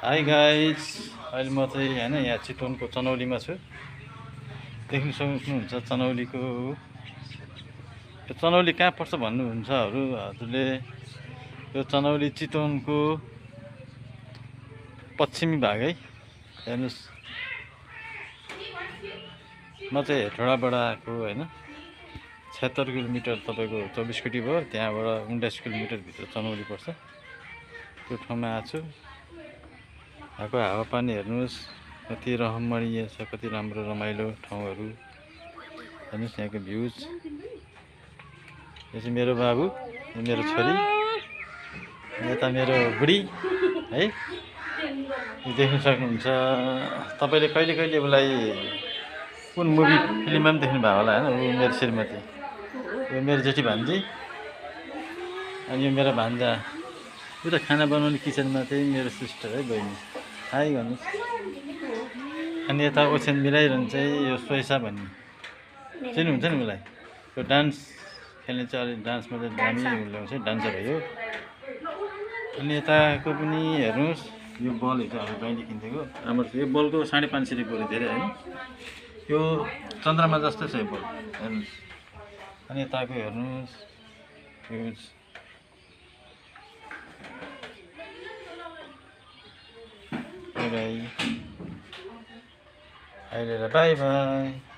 High guys, अहिले म चाहिँ हैन यहाँ चितवनको चनौलीमा छु। देख्न सक्नुहुन्छ चनौलीको यो चनौली कहाँ पर्छ भन्नुहुन्छ हजुरले। यो चनौली चितवनको पश्चिमी भाग है। हेर्नुस्, म चाहिँ हेटौडाबाट आएको हैन। 76 किलोमिटर तपाईको 24 कुटी भयो। त्यहाँबाट 29 किलोमिटर भित्र चनौली पर्छ। त्यो ठाउँमा आएको छु। यहाँको हावापानी हेर्नुहोस् कति रहमणीय छ, कति राम्रो रमाइलो ठाउँहरू। हेर्नुहोस् यहाँको भ्यूज। यो चाहिँ मेरो बाबु, यो मेरो छोरी, यता मेरो बुढी है। यो देख्न सक्नुहुन्छ। तपाईले कहिले कहिले उसलाई कुन मुभी फिल्ममा पनि देख्नु भएको होला हैन। ऊ मेरो श्रीमती, यो मेरो जेठी भान्जी, अनि यो मेरो भान्जा। उता खाना बनाउने किचनमा चाहिँ मेरो सिस्टर है, बहिनी। हाई भन्नुहोस्। अनि यता ओछ्यान मिलाइरहनु चाहिँ यो सोइसा भन्ने, चिन्नुहुन्छ नि उसलाई। यो डान्स खेल्ने चाहिँ अलि डान्समा चाहिँ दामी ल्याउँछ, डान्सर हो यो। अनि यताको पनि हेर्नुहोस्, यो बलहरू चाहिँ हाम्रो बहिनीले किनिदिएको राम्रो छ। यो बलको 550 रुपियाँ धेरै हैन। यो चन्द्रमा जस्तै छ यो बल, हेर्नुहोस्। अनि यताको हेर्नुहोस्, बाई बाई बाई।